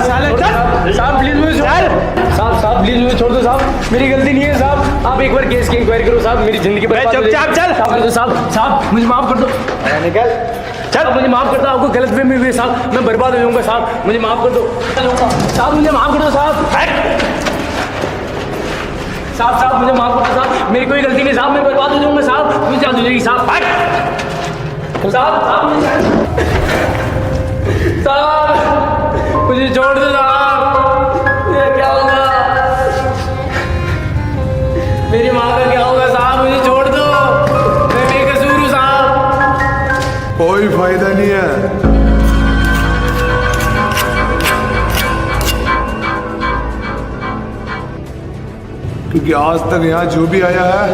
साहब प्लीज मुझे साहब प्लीज मुझे छोड़ दो साहब, मेरी गलती नहीं है साहब। आप एक बार केस की इंक्वायरी करो साहब, मेरी जिंदगी बर्बाद हो जाएगी। चल साहब मुझे माफ कर दो, निकल चल, मुझे माफ कर दो, आपको गलत फहमी हुई साहब, मैं बर्बाद हो जाऊंगा साहब, मुझे माफ कर दो साहब, मुझे माफ कर दो साहब, साहब मुझे माफ कर दो साहब, मेरी कोई गलती नहीं साहब, मैं बर्बाद हो जाऊंगा साहब, मुझे याद हो जाएगी साहब। साहब मुझे छोड़ दो साहब, ये क्या होगा, मेरी माँ का क्या होगा साहब, मुझे छोड़ दो, मैं बेकसूर हूँ साहब। कोई फायदा नहीं है, क्योंकि आज तक यहाँ जो भी आया है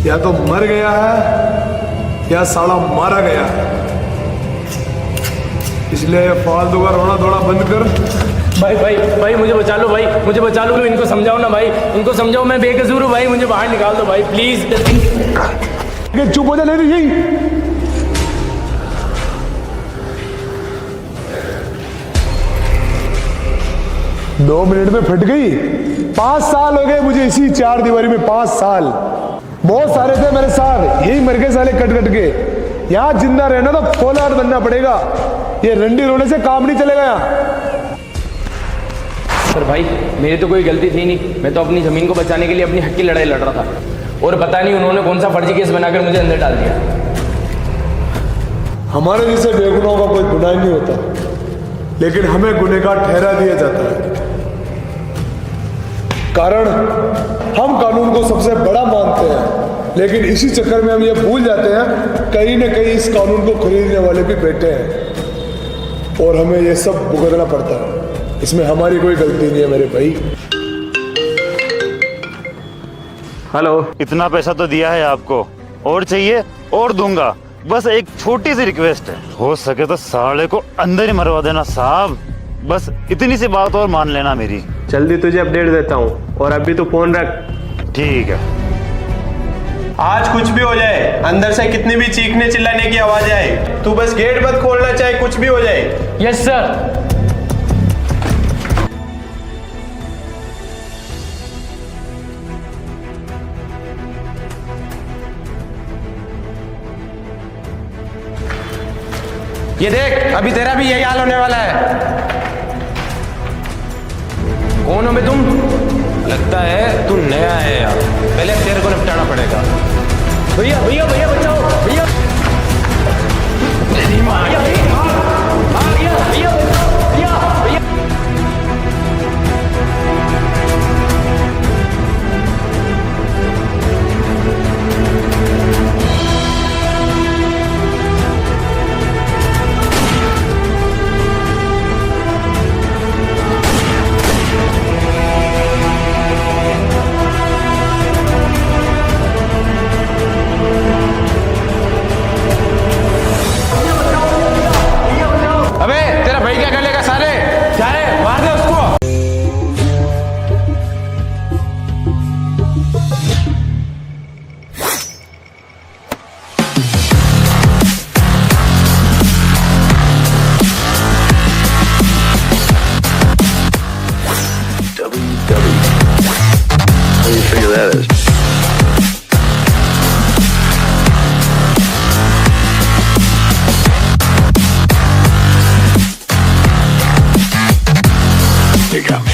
या तो मर गया है या साला मारा गया है, इसलिए ये फालतू का रोना थोड़ा बंद कर। भाई मुझे बचा लो भाई, मुझे बचा लो, इनको समझाओ ना भाई, इनको समझाओ मैं बेकसूर हूँ भाई, मुझे बाहर निकाल दो भाई प्लीज। चुप हो जा, नहीं यही 2 मिनट में फट गई। 5 साल हो गए मुझे इसी 4 दीवारी में, 5 साल। बहुत सारे थे मेरे साथ, यही मर गए साले कट कट के। यहाँ जिंदा रहना तो फौलाद बनना पड़ेगा, ये रंडी रोने से काम नहीं चलेगा यहाँ। सर भाई मेरी तो कोई गलती थी नहीं, मैं तो अपनी जमीन को बचाने के लिए अपनी हक की लड़ाई लड़ रहा था, और पता नहीं उन्होंने कौन सा फर्जी केस बनाकर मुझे अंदर डाल दिया। हमारे जैसे बेगुनाहों का कोई गुनाह नहीं होता, लेकिन हमें गुनहगार ठहरा दिया जाता है, कारण हम कानून को सबसे बड़ा मानते हैं, लेकिन इसी चक्कर में हम ये भूल जाते हैं कहीं ना कहीं इस कानून को खरीदने वाले भी बैठे हैं और हमें ये सब भुगतना पड़ता है। इसमें हमारी कोई गलती नहीं है मेरे भाई। हेलो, इतना पैसा तो दिया है आपको, और चाहिए और दूंगा, बस एक छोटी सी रिक्वेस्ट है, हो सके तो साले को अंदर ही मरवा देना साहब, बस इतनी सी बात और मान लेना मेरी। जल्दी तुझे अपडेट देता हूँ, और अभी तो फोन रख। ठीक है। आज कुछ भी हो जाए, अंदर से कितनी भी चीखने चिल्लाने की आवाज आए, तू बस गेट मत खोलना, चाहे कुछ भी हो जाए। Yes sir. ये देख, अभी तेरा भी यही हाल होने वाला है। कौन हो बे तुम? लगता है तू नया है यार, पहले तेरे को निपटाना पड़ेगा। भैया भैया भैया बचाओ भैया, भैया भैया भैया भैया भैया। अबे तेरा भाई क्या कर लेगा सारे, क्या है, मार दे उसको। How do you figure that is? You got me.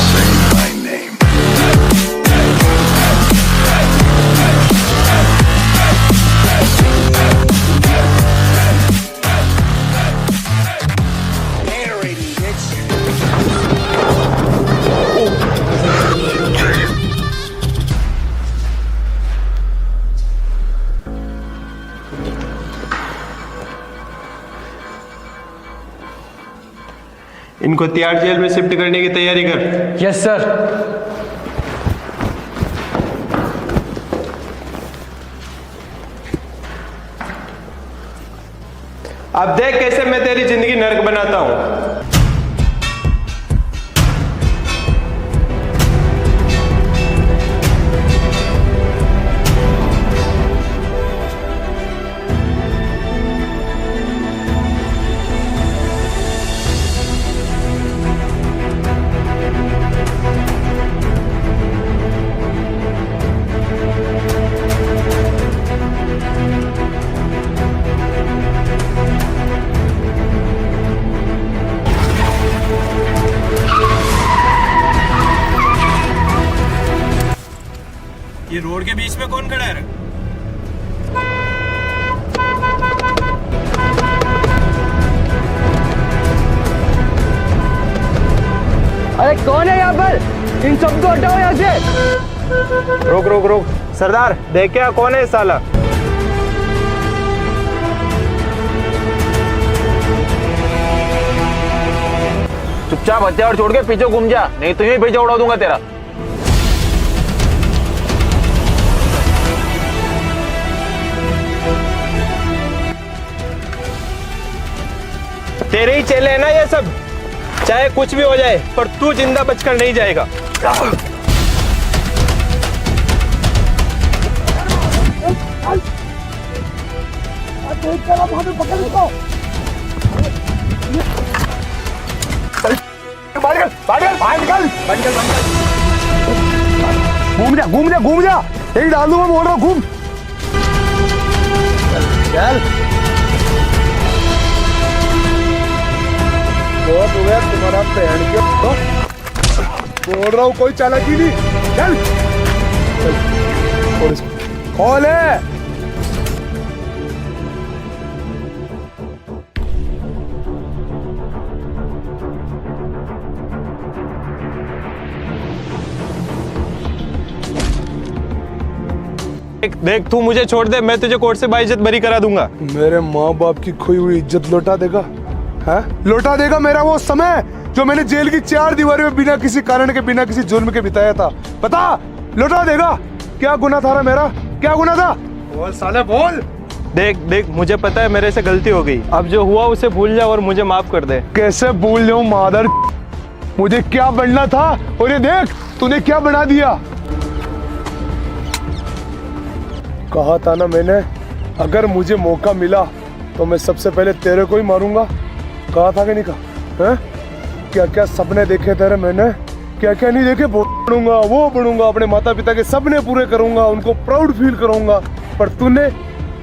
Say my name. इनको तिहाड़ जेल में शिफ्ट करने की तैयारी कर। Yes sir. अब देख कैसे मैं तेरी जिंदगी नर्क बनाता हूं। ये रोड के बीच में कौन खड़ा है? अरे कौन है यहाँ पर? इन सबको हटाओ यहाँ से। रोक रोक रोक सरदार, देख क्या कौन है साला? चुपचाप हथियार छोड़ के पीछे घूम जा, नहीं तो यूं पीछे उड़ा दूंगा तेरा। तेरे ही चेले हैं ना ये सब, चाहे कुछ भी हो जाए पर तू जिंदा बचकर नहीं जाएगा। घूम जा यही डाल दूंगा, बोल रहा हूँ घूम। चल बहुत हो गया तुम्हारा पहन के, बोल रहा हूँ कोई चालाकी नहीं। चल खोल इसको, खोल है। देख तू मुझे छोड़ दे, मैं तुझे कोर्ट से बाइज्जत बरी करा दूंगा। मेरे माँ बाप की खोई हुई इज्जत लौटा देगा? है लौटा देगा मेरा वो समय जो मैंने जेल की 4 दीवारों में बिना किसी कारण के, बिना किसी जुर्म के बिताया था? बता, लौटा देगा? क्या गुनाह था मेरा, क्या गुनाह था? बोल साले बोल। देख देख मुझे पता है मेरे से गलती हो गई, अब जो हुआ उसे भूल जा और मुझे माफ कर दे। कैसे भूल जाऊं मादर, मुझे क्या बनना था और ये देख तूने क्या बना दिया। कहा था ना मैंने, अगर मुझे मौका मिला तो मैं सबसे पहले तेरे को ही मारूंगा। कहा था कि नहीं कहा? है क्या क्या सपने देखे तेरे मैंने, क्या क्या नहीं देखे। पढ़ूंगा, वो पढ़ूंगा, अपने माता पिता के सपने पूरे करूंगा, उनको प्राउड फील करूंगा। पर तूने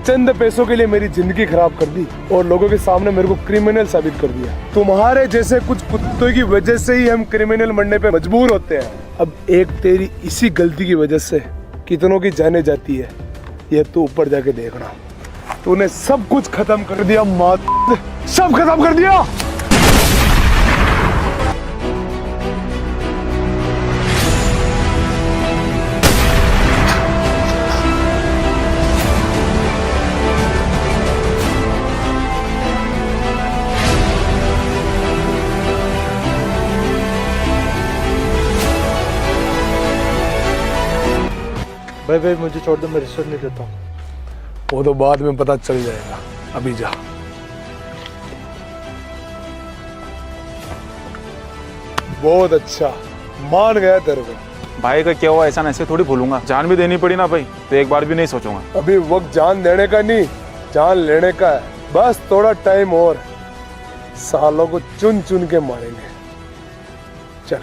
चंद पैसों के लिए मेरी जिंदगी खराब कर दी और लोगों के सामने मेरे को क्रिमिनल साबित कर दिया। तुम्हारे जैसे कुछ कुत्तों की वजह से ही हम क्रिमिनल बनने पे मजबूर होते हैं। अब एक तेरी इसी गलती की वजह से कितनों की जाने जाती है, ये तू ऊपर जाके देखना। तूने सब कुछ खत्म कर दिया, माँ सब खत्म कर दिया। भाई भाई मुझे छोड़ दो, मैं रिश्वत नहीं देता हूँ। वो तो बाद में पता चल जाएगा, अभी जा। बहुत अच्छा, मान गया तेरे को। भाई का क्या हुआ ऐसा ऐसे थोड़ी भूलूंगा, जान भी देनी पड़ी ना भाई तो एक बार भी नहीं सोचूंगा। अभी वक्त जान देने का नहीं, जान लेने का है। बस थोड़ा टाइम और, सालों को चुन चुन के मारेंगे। चल।